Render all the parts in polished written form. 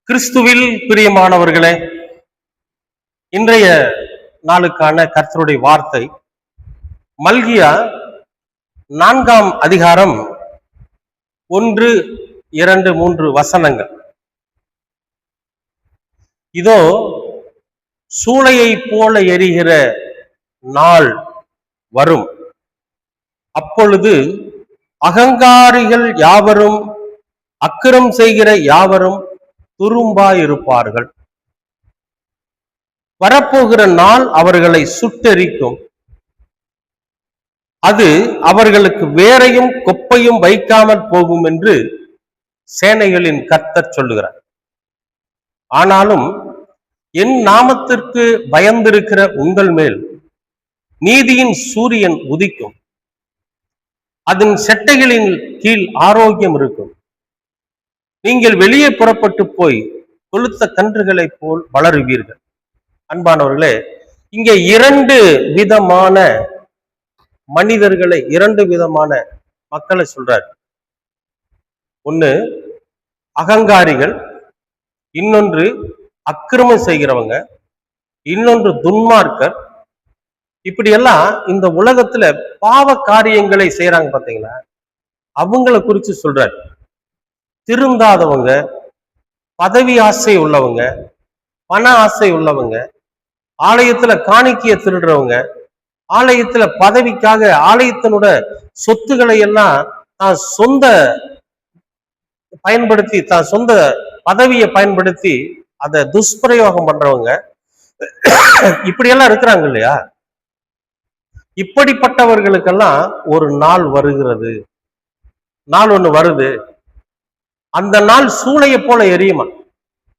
கிறிஸ்துவில் பிரியமானவர்களே, இன்றைய நாளுக்கான கர்த்தருடைய வார்த்தை மல்கியா 4ஆம் அதிகாரம் 1, 2, 3 வசனங்கள். இதோ சூளையை போல எரிகிற நாள் வரும். அப்பொழுது அகங்காரிகள் யாவரும் அக்கிரம் செய்கிற யாவரும் துரும்பாயிருப்பார்கள். வரப்போகிற நாள் அவர்களை சுட்டெரிக்கும். அது அவர்களுக்கு வேரையும் கொப்பையும் வைக்காமல் போகும் என்று சேனைகளின் கர்த்தர் சொல்லுகிறார். ஆனாலும் என் நாமத்திற்கு பயந்திருக்கிற உங்கள் மேல் நீதியின் சூரியன் உதிக்கும். அதன் செட்டைகளின் கீழ் ஆரோக்கியம் இருக்கும். நீங்கள் வெளியே புறப்பட்டு போய் கொளுத்த கன்றுகளை போல் வளருவீர்கள். அன்பானவர்களே, இங்கே 2 விதமான மனிதர்களை, 2 விதமான மக்களை சொல்றார். ஒண்ணு அகங்காரிகள், இன்னொன்று அக்கிரமம் செய்கிறவங்க, இன்னொன்று துன்மார்க்கர். இப்படியெல்லாம் இந்த உலகத்துல பாவ காரியங்களை செய்யறாங்க பாத்தீங்களா, அவங்கள குறிச்சு சொல்றார். திருந்தாதவங்க, பதவி ஆசை உள்ளவங்க, பண ஆசை உள்ளவங்க, ஆலயத்துல காணிக்கைய திருடுறவங்க, ஆலயத்துல பதவிக்காக ஆலயத்தினோட சொத்துக்களை எல்லாம் தான் சொந்த பயன்படுத்தி, தான் சொந்த பதவியை பயன்படுத்தி அதை துஷ்பிரயோகம் பண்றவங்க, இப்படியெல்லாம் இருக்கிறாங்க இல்லையா? இப்படிப்பட்டவர்களுக்கெல்லாம் ஒரு நாள் வருகிறது. நாள் ஒண்ணு வருது. அந்த நாள் சூளையை போல எரியுமா?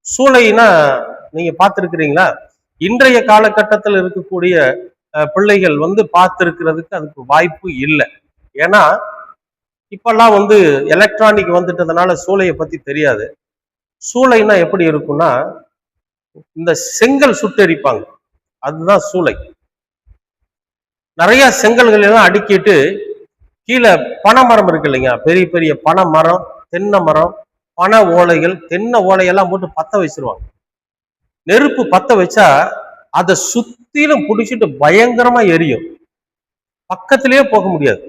சூளைனா நீங்க பார்த்திருக்கிறீங்களா? இன்றைய காலகட்டத்தில் இருக்கக்கூடிய பிள்ளைகள் பார்த்திருக்கிறதுக்கு அதுக்கு வாய்ப்பு இல்லை. ஏன்னா இப்பெல்லாம் எலக்ட்ரானிக் வந்துட்டதுனால சூளையை பத்தி தெரியாது. சூளைனா எப்படி இருக்கும்னா, இந்த செங்கல் சுட்டெரிப்பாங்க, அதுதான் சூளை. நிறைய செங்கல்கள் எல்லாம் அடுக்கிட்டு கீழே பனை மரம் இருக்கு இல்லைங்க, பெரிய பெரிய பனை மரம், தென்னை மரம், பனை ஓலைகள், தென்னை ஓலையெல்லாம் போட்டு பத்த வச்சிருவாங்க. நெருப்பு பத்த வச்சா அதை சுத்திலும் பிடிச்சிட்டு பயங்கரமா எரியும். பக்கத்திலேயே போக முடியாது.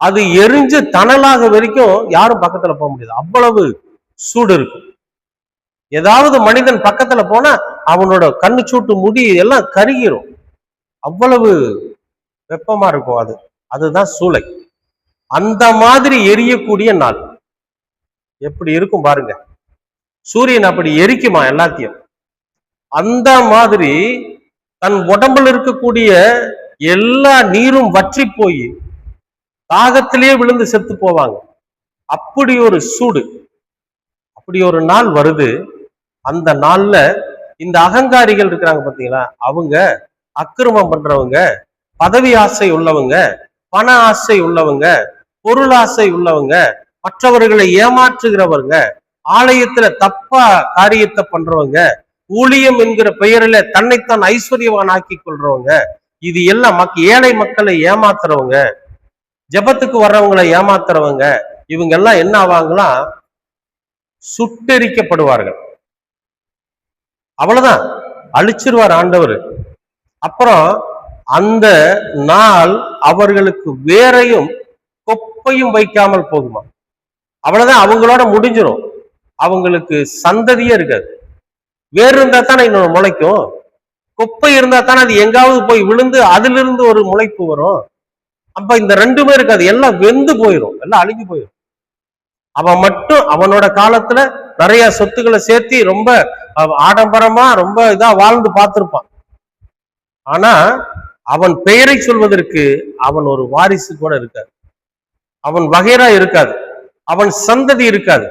அது எரிஞ்சு தணலாக வரைக்கும் யாரும் பக்கத்துல போக முடியாது. அவ்வளவு சூடு இருக்கும். ஏதாவது மனிதன் பக்கத்துல போனா அவனோட கண்ணு சூட்டு முடி எல்லாம் கருகிரும். அவ்வளவு வெப்பமா இருக்கும். அதுதான் சூளை. அந்த மாதிரி எரியக்கூடிய நாள் எப்படி இருக்கும் பாருங்க. சூரியன் அப்படி எரிக்குமா எல்லாத்தையும்? அந்த மாதிரி தன் உடம்புல இருக்கக்கூடிய எல்லா நீரும் வற்றி போய் தாகத்திலேயே விழுந்து செத்து போவாங்க. அப்படி ஒரு சூடு, அப்படி ஒரு நாள் வருது. அந்த நாள்ல இந்த அகங்காரிகள் இருக்கிறாங்க பாத்தீங்களா, அவங்க அக்கிரமம் பண்றவங்க, பதவி ஆசை உள்ளவங்க, பண ஆசை உள்ளவங்க, பொருள் ஆசை உள்ளவங்க, மற்றவர்களை ஏமாற்றுகிறவங்க, ஆலயத்துல தப்பா காரியத்தை பண்றவங்க, ஊழியம் என்கிற பெயரில தன்னைத்தான் ஐஸ்வர்யவான் ஆக்கி கொள்றவங்க, இது எல்லாம் ஏழை மக்களை ஏமாத்துறவங்க, ஜெபத்துக்கு வர்றவங்களை ஏமாத்துறவங்க, இவங்க எல்லாம் என்ன ஆவாங்களாம்? சுட்டெரிக்கப்படுவார்கள். அவ்வளவுதான், அழிச்சிருவார் ஆண்டவர். அப்புறம் அந்த நாள் அவர்களுக்கு வேரையும் கொப்பையும் வைக்காமல் போகுமா? அவ்வளவுதான், அவங்களோட முடிஞ்சிடும். அவங்களுக்கு சந்ததியே இருக்காது. வேர் இருந்தா தானே இன்னொரு முளைக்கும். கொப்பை இருந்தா தானே அது எங்காவது போய் விழுந்து அதிலிருந்து ஒரு முளைப்பு வரும். அப்ப இந்த 2மே இருக்காது. எல்லாம் வெந்து போயிடும், எல்லாம் அழுகி போயிடும். அவன் மட்டும் அவனோட காலத்துல நிறைய சொத்துக்களை சேர்த்தி ரொம்ப ஆடம்பரமா ரொம்ப இதா வாழ்ந்து பார்த்திருப்பான். ஆனா அவன் பெயரை சொல்வதற்கு அவன் ஒரு வாரிசு கூட இருக்காது. அவன் வகைரா இருக்காது. அவன் சந்ததி இருக்காது.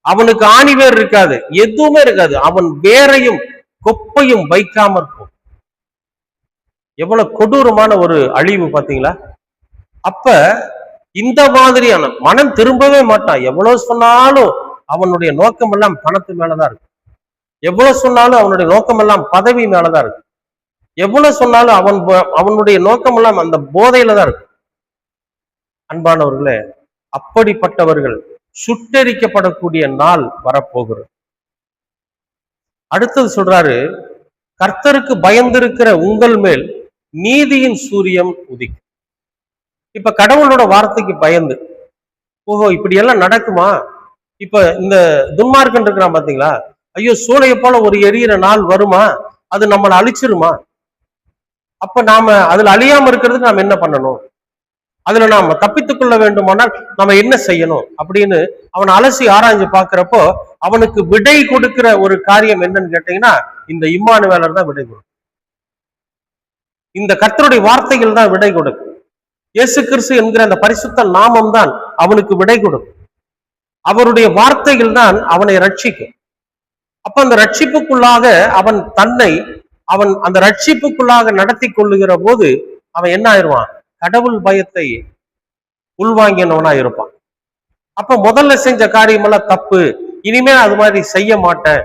அவனுக்கு ஆணிவேர் இருக்காது. எதுவுமே இருக்காது. அவன் வேரையும் கொப்பையும் வைக்காமற் போகும். எவ்வளவு கொடூரமான ஒரு அழிவு பாத்தீங்களா? அப்ப இந்த மாதிரியான மனம் திரும்பவே மாட்டான். எவ்வளவு சொன்னாலும் அவனுடைய நோக்கம் எல்லாம் பணத்து மேலதான் இருக்கு. எவ்வளவு சொன்னாலும் அவனுடைய நோக்கம் எல்லாம் பதவி மேலதான் இருக்கு. எவ்வளவு சொன்னாலும் அவனுடைய நோக்கம் எல்லாம் அந்த போதையில தான் இருக்கு. அன்பானவர்களே, அப்படிப்பட்டவர்கள் சுட்டெரிக்கப்படக்கூடிய நாள் வரப்போகிறது. அடுத்தது சொல்றாரு, கர்த்தருக்கு பயந்திருக்கிற உங்கள் மேல் நீதியின் சூரியன் உதிக்கும். இப்ப கடவுளோட வார்த்தைக்கு பயந்து, ஓஹோ இப்படி எல்லாம் நடக்குமா, இப்ப இந்த துன்மார்க்கன் இருக்கிறான் பாத்தீங்களா, ஐயோ சூளையை போல ஒரு எரியிற நாள் வருமா, அது நம்மளை அழிச்சிருமா, அப்ப நாம அதுல அழியாம இருக்கிறதுக்கு நாம என்ன பண்ணணும், அதுல நாம தப்பித்துக் கொள்ள வேண்டுமானால் நம்ம என்ன செய்யணும் அப்படின்னு அவன் அலசி ஆராய்ஞ்சு பாக்குறப்போ அவனுக்கு விடை கொடுக்கிற ஒரு காரியம் என்னன்னு கேட்டீங்கன்னா, இந்த இம்மானுவேலர் தான் விடை கொடுக்கும். இந்த கர்த்தருடைய வார்த்தைகள் தான் விடை கொடுக்கும். இயேசு கிறிஸ்து என்கிற அந்த பரிசுத்த நாமம் தான் அவனுக்கு விடை கொடுக்கும். அவருடைய வார்த்தைகள் தான் அவனை ரட்சிக்கும். அப்ப அந்த ரட்சிப்புக்குள்ளாக அவன் தன்னை அந்த ரட்சிப்புக்குள்ளாக நடத்தி கொள்ளுகிற போது அவன் என்ன ஆயிடுவான், கடவுள் பயத்தை உள்வாங்கினவனா இருப்பான். அப்ப முதல்ல செஞ்ச காரியம் எல்லாம் தப்பு, இனிமே அது மாதிரி செய்ய மாட்டேன்,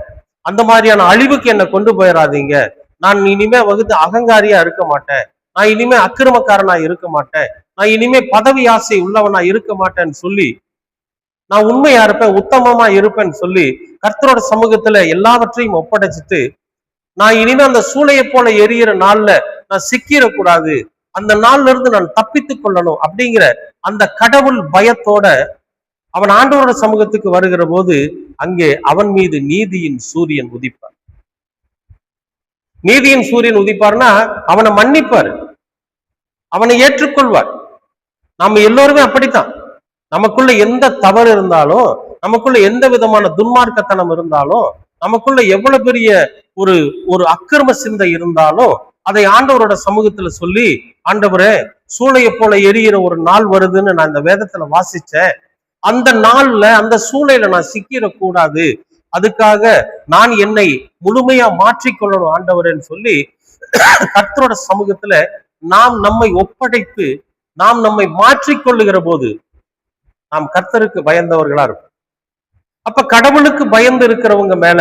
அந்த மாதிரியான அழிவுக்கு என்னை கொண்டு போயிடாதீங்க, நான் இனிமே வகுத்து அகங்காரியா இருக்க மாட்டேன், நான் இனிமே அக்கிரமக்காரனா இருக்க மாட்டேன், நான் இனிமே பதவி ஆசை உள்ளவனா இருக்க மாட்டேன்னு சொல்லி, நான் உண்மையா இருப்பேன், உத்தமமா இருப்பேன்னு சொல்லி கர்த்தரோட சமூகத்துல எல்லாவற்றையும் ஒப்படைச்சிட்டு, நான் இனிமே அந்த சூளையை போல எரியிற நாள்ல நான் சிக்கிடக்கூடாது, அந்த நாள்ல இருந்து நான் தப்பித்துக் கொள்ளணும் அப்படிங்கிற அந்த கடவுள் பயத்தோட அவன் ஆண்டவரோட சமூகத்துக்கு வருகிற போது அங்கே அவன் மீது நீதியின் சூரியன் உதிப்பார். நீதியின் சூரியன் உதிப்பார்னா அவனை மன்னிப்பார், அவனை ஏற்றுக்கொள்வார். நம்ம எல்லோருமே அப்படித்தான். நமக்குள்ள எந்த தவறு இருந்தாலும், நமக்குள்ள எந்த விதமான துன்மார்க்கத்தனம் இருந்தாலும், நமக்குள்ள எவ்வளவு பெரிய ஒரு ஒரு அக்கிரம சிந்தை இருந்தாலும் அதை ஆண்டவரோட சமூகத்துல சொல்லி, ஆண்டவரே சூளையை போல எரியிற ஒரு நாள் வருதுன்னு நான் இந்த வேதத்துல வாசிச்சேன், அந்த நாள்ல அந்த சூளையில நான் சிக்கிடக்கூடாது, அதுக்காக நான் என்னை முழுமையா மாற்றிக்கொள்ளணும் ஆண்டவரேன்னு சொல்லி கர்த்தரோட சமூகத்துல நாம் நம்மை ஒப்படைத்து நாம் நம்மை மாற்றிக்கொள்ளுகிற போது நாம் கர்த்தருக்கு பயந்தவர்களா இருப்போம். அப்ப கடவுளுக்கு பயந்து இருக்கிறவங்க மேல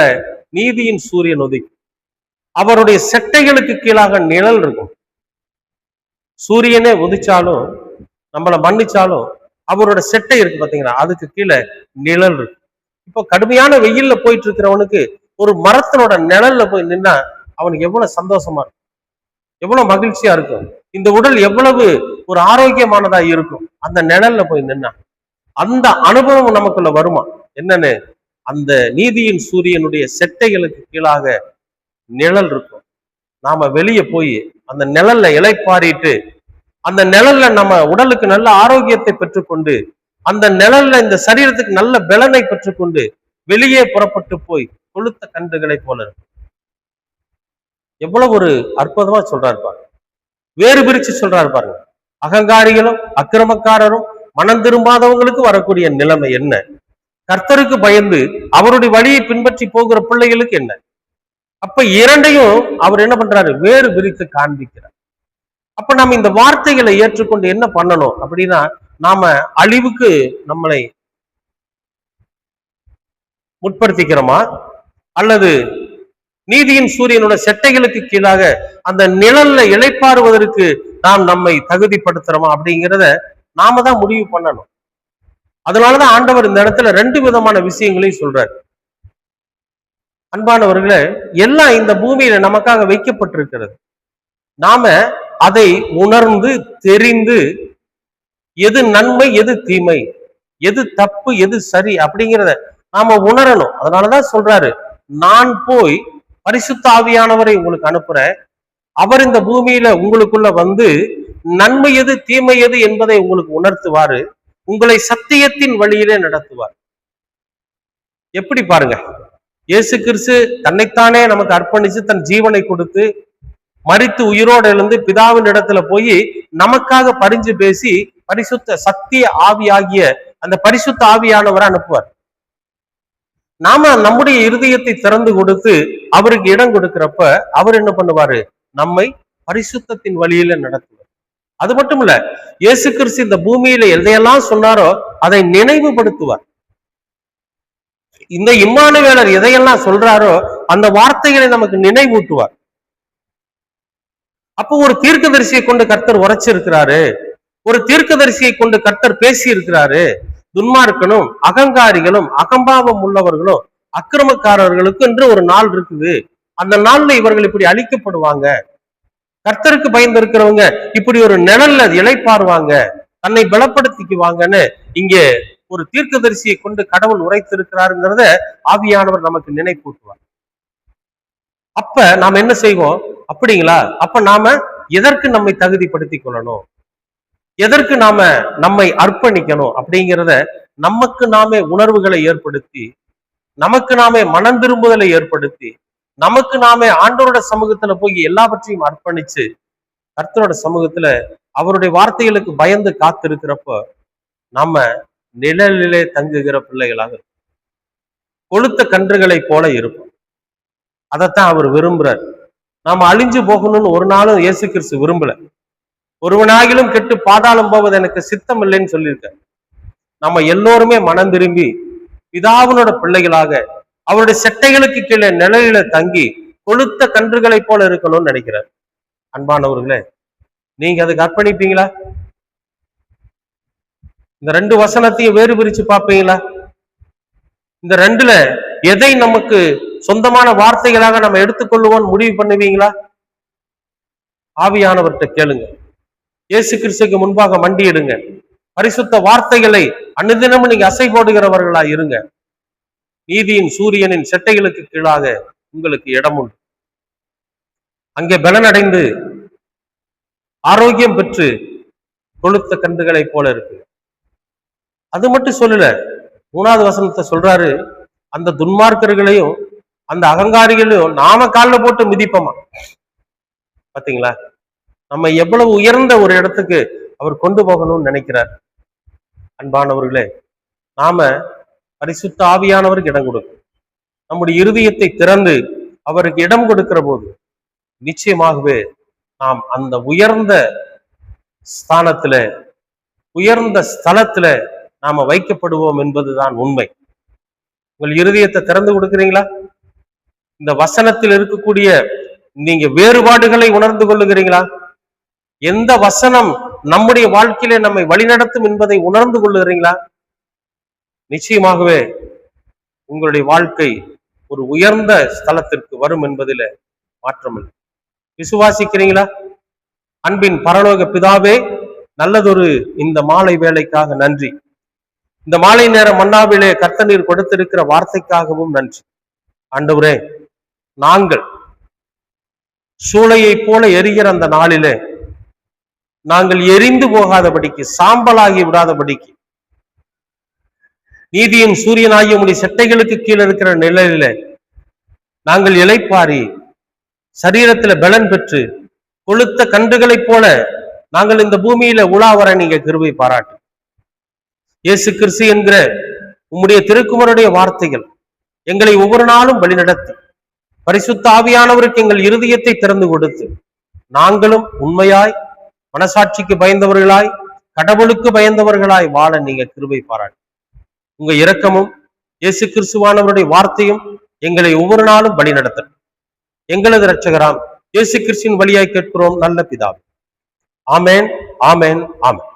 நீதியின் சூரியன் உதிக்கும். அவருடைய செட்டைகளுக்கு கீழாக நிழல் இருக்கும். சூரியனே உதிச்சாலும் நம்மளை மன்னிச்சாலும் அவரோட செட்டை இருக்கு பாத்தீங்களா, அதுக்கு கீழே நிழல் இருக்கு. இப்போ கடுமையான வெயில்ல போயிட்டு இருக்கிறவனுக்கு ஒரு மரத்தினோட நிழல்ல போய் நின்னா அவனுக்கு எவ்வளவு சந்தோஷமா இருக்கும், எவ்வளவு மகிழ்ச்சியா இருக்கும், இந்த உடல் எவ்வளவு ஒரு ஆரோக்கியமானதா இருக்கும் அந்த நிழல்ல போய் நின்னா. அந்த அனுபவம் நமக்குள்ள வருமா என்னன்னு, அந்த நீதியின் சூரியனுடைய செட்டைகளுக்கு கீழாக நிழல் இருக்கும். நாம வெளியே போய் அந்த நிழல்ல இளைப்பாரிட்டு, அந்த நிழல்ல நம்ம உடலுக்கு நல்ல ஆரோக்கியத்தை பெற்றுக்கொண்டு, அந்த நிழல்ல இந்த சரீரத்துக்கு நல்ல பலனை பெற்றுக்கொண்டு வெளியே புறப்பட்டு போய் கொளுத்த கன்றுகளை போல இருக்கும். எவ்வளவு ஒரு அற்புதமா சொல்றாரு பாருங்க, வேறு பிரிச்சு சொல்றாரு பாருங்க. அகங்காரிகளும் அக்கிரமக்காரரும் மனம் திரும்பாதவங்களுக்கு வரக்கூடிய நிலைமை என்ன, கர்த்தருக்கு பயந்து அவருடைய வழியை பின்பற்றி போகிற பிள்ளைகளுக்கு என்ன. அப்ப இரண்டையும் அவர் என்ன பண்றாரு, வேறு பிரித்து காண்பிக்கிறார். அப்ப நம்ம இந்த வார்த்தைகளை ஏற்றுக்கொண்டு என்ன பண்ணணும் அப்படின்னா, நாம அழிவுக்கு நம்மளை முற்படுத்திக்கிறோமா, அல்லது நீதியின் சூரியனோட செட்டைகளுக்கு கீழாக அந்த நிழல்ல இளைப்பாறுவதற்கு நாம் நம்மை தகுதிப்படுத்துறோமா அப்படிங்கிறத நாம தான் முடிவு பண்ணணும். அதனாலதான் ஆண்டவர் இந்த இடத்துல ரெண்டு விதமான விஷயங்களையும் சொல்றாரு. அன்பானவர்களே, எல்லாம் இந்த பூமியில நமக்காக வைக்கப்பட்டிருக்கிறது. நாம அதை உணர்ந்து தெரிந்து எது நன்மை எது தீமை, எது தப்பு எது சரி அப்படிங்கிறத நாம உணரணும். அதனாலதான் சொல்றாரு, நான் போய் பரிசுத்த ஆவியானவரை உங்களுக்கு அனுப்புறேன், அவர் இந்த பூமியில உங்களுக்குள்ள வந்து நன்மை எது தீமை எது என்பதை உங்களுக்கு உணர்த்துவாரு, உங்களை சத்தியத்தின் வழியிலே நடத்துவார். எப்படி பாருங்க, இயேசு கிறிஸ்து தன்னைத்தானே நமக்கு அர்ப்பணிச்சு தன் ஜீவனை கொடுத்து மரித்து உயிரோடு எழுந்து பிதாவின் இடத்துல போய் நமக்காக பரிஞ்சு பேசி பரிசுத்த சத்திய ஆவியாகிய அந்த பரிசுத்த ஆவியானவரை அனுப்புவார். நாம நம்முடைய இருதயத்தை திறந்து கொடுத்து அவருக்கு இடம் கொடுக்கிறப்ப அவர் என்ன பண்ணுவாரு, நம்மை பரிசுத்தத்தின் வழியில நடத்துவார். அது மட்டும் இல்ல, இயேசு கிறிஸ்து இந்த பூமியில எதையெல்லாம் சொன்னாரோ அதை நினைவுபடுத்துவார். இந்த இம்மானுவேலர் எதையெல்லாம் சொல்றாரோ அந்த வார்த்தைகளை நமக்கு நினைவூட்டுவார். அப்போ ஒரு தீர்க்கதரிசியை கொண்டு கர்த்தர் உரைச்சிருக்கிறாரு, ஒரு தீர்க்கதரிசியை கொண்டு கர்த்தர் பேசி இருக்கிறாரு, துன்மார்க்கனும் அகங்காரிகளும் அகம்பாவம் உள்ளவர்களும் அக்கிரமக்காரர்களுக்கு என்று ஒரு நாள் இருக்குது. அந்த நாள்ல இவர்கள் இப்படி அழிக்கப்படுவாங்க. கர்த்தருக்கு பயந்து இருக்கிறவங்க இப்படி ஒரு நிழல்ல இளைப்பாருவாங்க, தன்னை பலப்படுத்திக்குவாங்கன்னு இங்கே ஒரு தீர்க்கதரிசியை கொண்டு கடவுள் உரைத்திருக்கிறாருங்கிறத ஆவியானவர் நமக்கு நினைப்பூட்டுவார். அப்ப நாம என்ன செய்வோம்? அப்படிங்களா, அப்ப நாம எதற்கு நம்மை தகுதிப்படுத்திக் கொள்ளணும், எதற்கு நாம நம்மை அர்ப்பணிக்கணும் அப்படிங்கிறத நமக்கு நாமே உணர்வுகளை ஏற்படுத்தி, நமக்கு நாமே மனம் திரும்புதலை ஏற்படுத்தி, நமக்கு நாமே ஆண்டவரோட சமூகத்துல போய் எல்லாவற்றையும் அர்ப்பணிச்சு கர்த்தரோட சமூகத்துல அவருடைய வார்த்தைகளுக்கு பயந்து காத்திருக்கிறப்ப நம்ம நிழலிலே தங்குகிற பிள்ளைகளாக இருக்கும். கொளுத்த கன்றுகளை போல இருக்கும். அதைத்தான் அவர் விரும்புறார். நாம அழிஞ்சு போகணும்னு ஒரு நாளும் இயேசு கிறிஸ்து விரும்பல. ஒருவனாகிலும் கெட்டு பாதாளம் போவது எனக்கு சித்தம் இல்லைன்னு சொல்லியிருக்க. நம்ம எல்லோருமே மனம் திரும்பி பிதாவினோட பிள்ளைகளாக அவருடைய செட்டைகளுக்கு கீழே நிழலில தங்கி கொளுத்த கன்றுகளை போல இருக்கணும்னு நினைக்கிறார். அன்பானவர்களே, நீங்க அதுக்கு அர்ப்பணிப்பீங்களா? இந்த ரெண்டு வசனத்தையும் வேறு பிரிச்சு பார்ப்பீங்களா? இந்த ரெண்டுல எதை நமக்கு சொந்தமான வார்த்தைகளாக நம்ம எடுத்துக்கொள்ளுவோம் முடிவு பண்ணுவீங்களா? ஆவியானவர்கிட்ட கேளுங்க. இயேசு கிறிஸ்துக்கு முன்பாக மண்டியிடுங்க. பரிசுத்த வார்த்தைகளை அனுதினமும் நீங்க அசை போடுகிறவர்களா இருங்க. நீதியின் சூரியனின் செட்டைகளுக்கு கீழாக உங்களுக்கு இடம் உண்டு. அங்கே பலனடைந்து ஆரோக்கியம் பெற்று கொளுத்த கன்றுகளை போல இருக்கு. அது மட்டும் சொல்லல, 3வது வசனத்தை சொல்றாரு, அந்த துன்மார்க்கர்களையும் அந்த அகங்காரிகளையும் நாம காலில் போட்டு மிதிப்போமா. பாத்தீங்களா, நம்ம எவ்வளவு உயர்ந்த ஒரு இடத்துக்கு அவர் கொண்டு போகணும்னு நினைக்கிறார். அன்பானவர்களே, நாம பரிசுத்த ஆவியானவருக்கு இடம் கொடுக்கும். நம்முடைய இருதயத்தை திறந்து அவருக்கு இடம் கொடுக்கிற போது நிச்சயமாகவே நாம் அந்த உயர்ந்த ஸ்தானத்துல, உயர்ந்த ஸ்தலத்துல நாம வைக்கப்படுவோம் என்பதுதான் உண்மை. உங்கள் இருதயத்தை திறந்து கொடுக்கிறீங்களா? இந்த வசனத்தில் இருக்கக்கூடிய நீங்க வேறுபாடுகளை உணர்ந்து கொள்ளுகிறீங்களா? எந்த வசனம் நம்முடைய வாழ்க்கையிலே நம்மை வழிநடத்தும் என்பதை உணர்ந்து கொள்ளுகிறீங்களா? நிச்சயமாகவே உங்களுடைய வாழ்க்கை ஒரு உயர்ந்த ஸ்தலத்திற்கு வரும் என்பதில் மாற்றமில்லை. விசுவாசிக்கிறீங்களா? அன்பின் பரலோக பிதாவே, நல்லதொரு இந்த மாலை வேலைக்காக நன்றி. இந்த மாலை நேர மன்னாவிலே கர்த்தர் கொடுத்திருக்கிற வார்த்தைக்காகவும் நன்றி. ஆண்டவரே, நாங்கள் சூளையை போல எரிகிற அந்த நாளிலே நாங்கள் எரிந்து போகாதபடிக்கு, சாம்பலாகி விடாதபடிக்கு, நீதியின் சூரியனாகிய உம்முடைய செட்டைகளுக்கு கீழே இருக்கிற நிழலில நாங்கள் இளைப்பாரி சரீரத்துல பலன் பெற்று கொளுத்த கன்றுகளைப் போல நாங்கள் இந்த பூமியில உலா வர நீங்க கிருபை பாராட்டு. இயேசு கிறிஸ்து என்கிற உம்முடைய திருக்குமாரனுடைய வார்த்தைகள் எங்களை ஒவ்வொரு நாளும் வழிநடத்தி பரிசுத்த ஆவியானவருக்கு எங்கள் இருதயத்தை திறந்து கொடுத்து நாங்களும் உண்மையாய், மனசாட்சிக்கு பயந்தவர்களாய், கடவுளுக்கு பயந்தவர்களாய் வாழ நீங்க கிருபை பாராட்டு. உங்க இரக்கமும் இயேசு கிறிஸ்துவானவருடைய வார்த்தையும் எங்களை ஒவ்வொரு நாளும் வழி நடத்தட்டும். எங்களது இரட்சகராம் இயேசு கிறிஸ்துவின் வழியாய் கேட்கிறோம் நல்ல பிதாவே. ஆமேன், ஆமேன், ஆமேன்.